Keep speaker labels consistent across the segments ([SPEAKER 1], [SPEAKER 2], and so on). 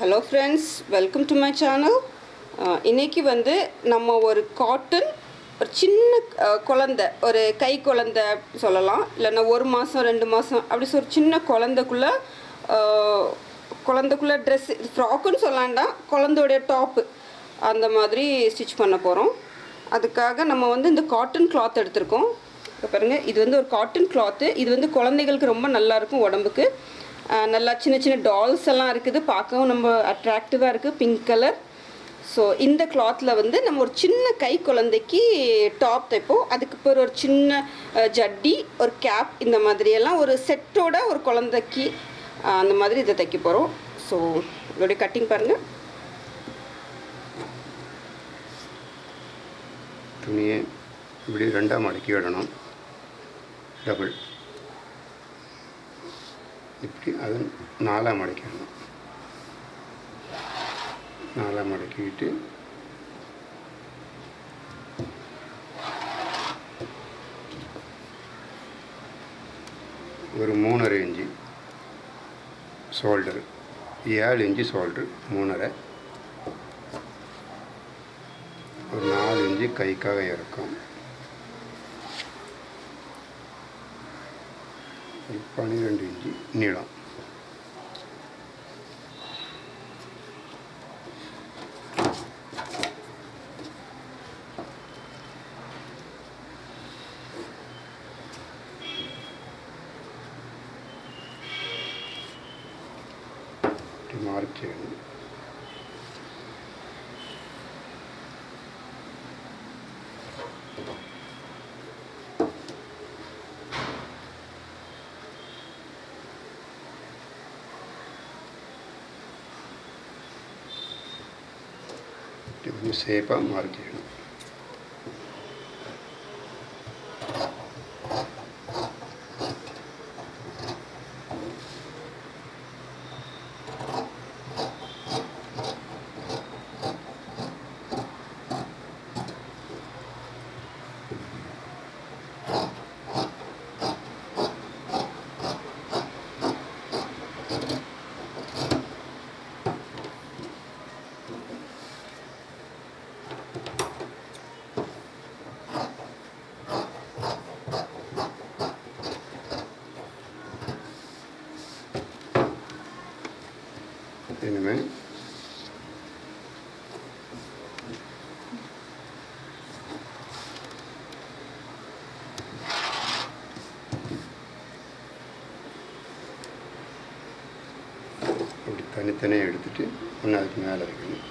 [SPEAKER 1] Hello friends, welcome to my channel. இன்றைக்கி வந்து நம்ம ஒரு காட்டன் ஒரு சின்ன குழந்த, ஒரு கை குழந்த சொல்லலாம், இல்லைன்னா 1 மாதம் 2 மாதம் அப்படி ஒரு சின்ன குழந்தைக்குள்ளே ட்ரெஸ்ஸு, ஃப்ராக்குன்னு சொல்லாண்டா, குழந்தையோடைய டாப்பு அந்த மாதிரி ஸ்டிச் பண்ண போகிறோம். அதுக்காக நம்ம வந்து இந்த காட்டன் கிளாத் எடுத்திருக்கோம். இப்போ பாருங்கள், இது வந்து ஒரு காட்டன் கிளாத்து. இது வந்து குழந்தைகளுக்கு ரொம்ப நல்லாயிருக்கும் உடம்புக்கு. நல்லா சின்ன சின்ன டால்ஸ் எல்லாம் இருக்குது, பார்க்கவும் நம்ம அட்ராக்டிவாக இருக்குது, பிங்க் கலர். ஸோ இந்த கிளாத்தில் வந்து நம்ம ஒரு சின்ன கை குழந்தைக்கு டாப் தைப்போம். அதுக்கு பிறகு ஒரு சின்ன ஜட்டி, ஒரு கேப், இந்த மாதிரியெல்லாம் ஒரு செட்டோட ஒரு குழந்தைக்கு அந்த மாதிரி இதை தைக்க போகிறோம். ஸோ இதோடைய கட்டிங் பாருங்கள்.
[SPEAKER 2] துணியை இப்படி 2ஆக மடக்கி விடணும், டபுள். இப்படி அது 4ஆக மடக்கிடணும். 4ஆக மடக்கிட்டு ஒரு 3.5 இன்ச்சு ஷோல்டரு, 7 இன்ச்சு ஷோல்டரு, 3.5, ஒரு 4 இன்ச்சு கைக்காக இறக்கும், 12 இன்ச்சு நீளம். மார்க் செய்யணும். கொஞ்சம் சேஃபாக மார்க் செய்யணும். இனிமேல் அப்படி தனித்தனியாக எடுத்துட்டு ஒன்று அதுக்கு மேலே வைக்கணும்.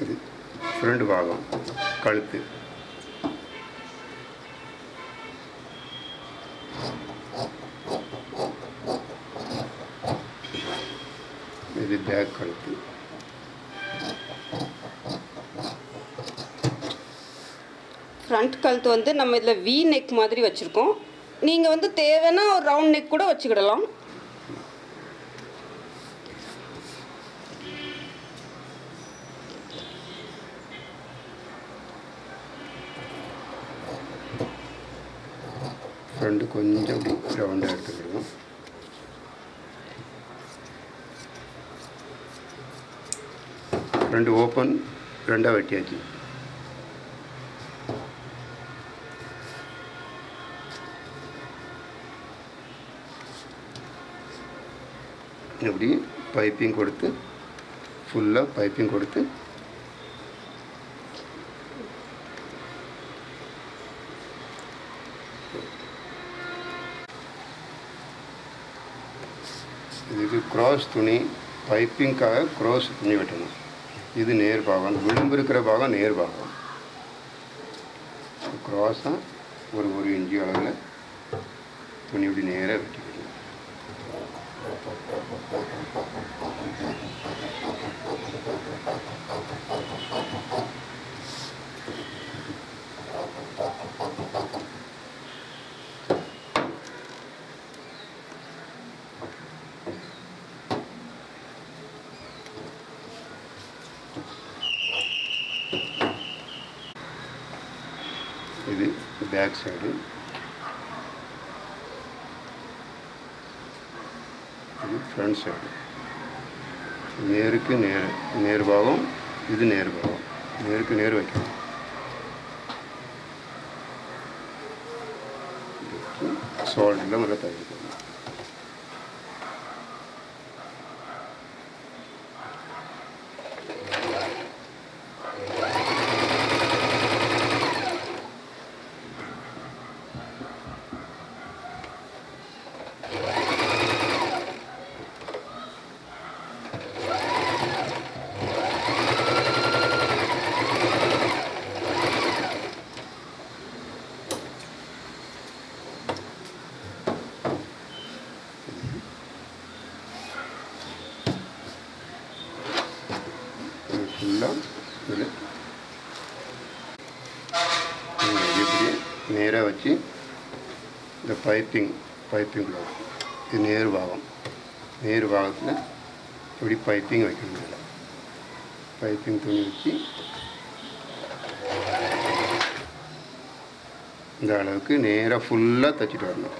[SPEAKER 2] இது ஃப்ரண்ட் பாகம், கழுத்து. இது பேக் கழுத்து.
[SPEAKER 1] ஃப்ரண்ட் கழுத்து வந்து நம்ம இதில் வி நெக் மாதிரி வச்சுருக்கோம். நீங்கள் வந்து தேவைன்னா ஒரு ரவுண்ட் நெக் கூட வச்சுக்கிடலாம்.
[SPEAKER 2] ஃப்ரண்ட் கொஞ்சம் அப்படி ரவுண்டாக எடுத்துக்கிடுவோம். ஃப்ரண்ட் ஓப்பன் 2ஆக வெட்டியாச்சு. இப்படி பைப்பிங் கொடுத்து, ஃபுல்லாக பைப்பிங் கொடுத்து இதுக்கு க்ராஸ் துணி, பைப்பிங்காக க்ராஸ் துணி வெட்டணும். இது நேர் பாகம், விளிம்பு இருக்கிற பாகம் நேர் பாகம். க்ராஸாக ஒரு இன்ச்சு அளவில் துணி இப்படி நேராக வெட்டிக்கணும். இது பேக் சைடு, இது ஃப்ரண்ட் சைடு. நேருக்கு நேர் பாகம், இது நேர் பாகம். நேருக்கு நேர் வைக்கணும். சால்ட்டில் முதல்ல தயாரிக்கணும். ஃபுல்லாக இதில் இப்படி நேராக வச்சு இந்த பைப்பிங் இது நேர் பாகத்தில் இப்படி பைப்பிங் வைக்கணும். மேலே பைப்பிங் துணி வச்சு இந்த அளவுக்கு நேராக ஃபுல்லாக தைச்சிட்டு வரணும்.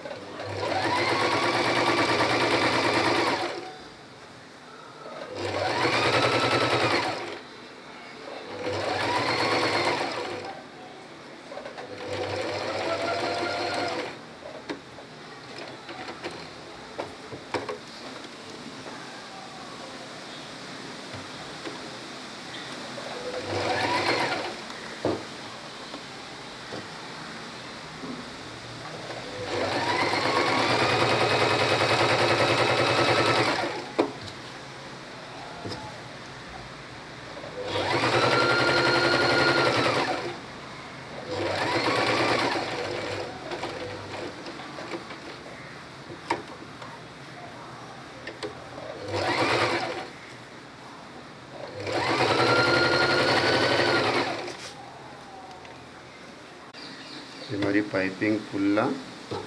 [SPEAKER 2] இது மாதிரி பைப்பிங் ஃபுல்லாக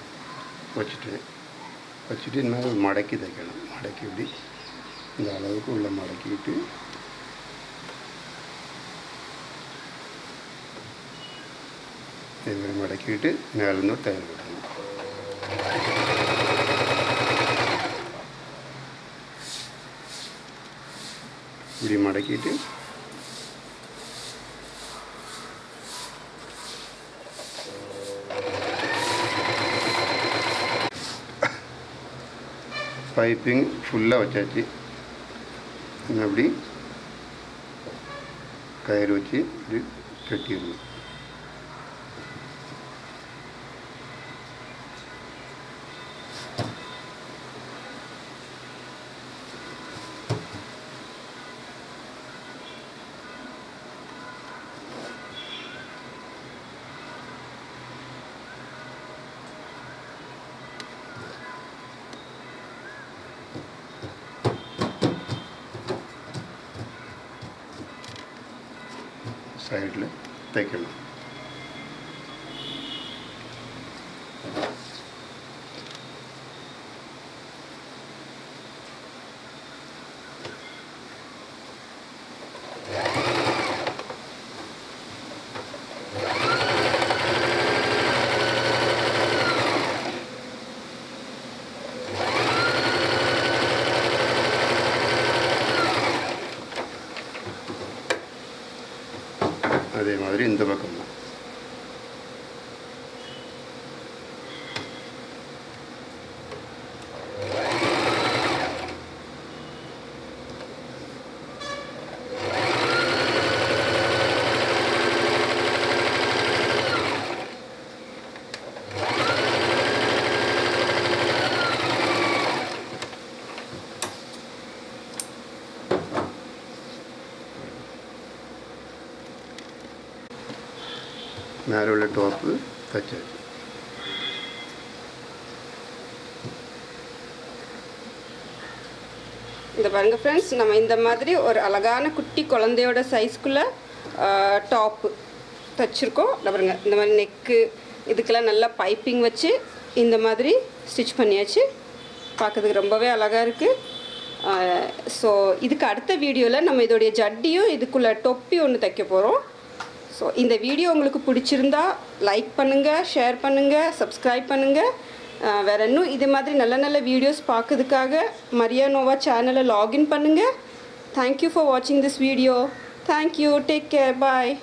[SPEAKER 2] வச்சுட்டு இந்த மாதிரி மடக்கி தைக்கணும். மடக்கி இப்படி இந்த அளவுக்கு உள்ள மடக்கிட்டு இது மாதிரி மடக்கிட்டு மேலேருந்து ஒரு தையல் போடணும். இப்படி மடக்கிட்டு பைப்பிங் ஃபுல்லாக வச்சாச்சு. அப்படி கயிறு வச்சு இப்படி கட்டிடணும். சைடில் தைக்கணும். அதே மாதிரி இந்த பக்கம் தான். மேலே உள்ள டாப்பு தச்சாச்சு.
[SPEAKER 1] இந்த பாருங்கள் ஃப்ரெண்ட்ஸ், நம்ம இந்த மாதிரி ஒரு அழகான குட்டி குழந்தையோட சைஸ்க்குள்ளே டாப்பு தைச்சிருக்கோம். பாருங்க, இந்த மாதிரி நெக்கு இதுக்கெல்லாம் நல்லா பைப்பிங் வச்சு இந்த மாதிரி ஸ்டிச் பண்ணியாச்சு. பார்க்கறதுக்கு ரொம்பவே அழகாக இருக்குது. ஸோ இதுக்கு அடுத்த வீடியோவில் நம்ம இதோடைய ஜட்டியும் இதுக்குள்ளே தொப்பி ஒன்று தைக்க போகிறோம். ஸோ இந்த வீடியோ உங்களுக்கு பிடிச்சிருந்தா லைக் பண்ணுங்கள், ஷேர் பண்ணுங்கள், சப்ஸ்கிரைப் பண்ணுங்கள். வேறு இன்னும் இது மாதிரி நல்ல நல்ல வீடியோஸ் பார்க்கறதுக்காக மரியா நோவா சேனலை லாகின் பண்ணுங்கள். தேங்க்யூ ஃபார் வாட்சிங் this video. Thank you. Take care. Bye.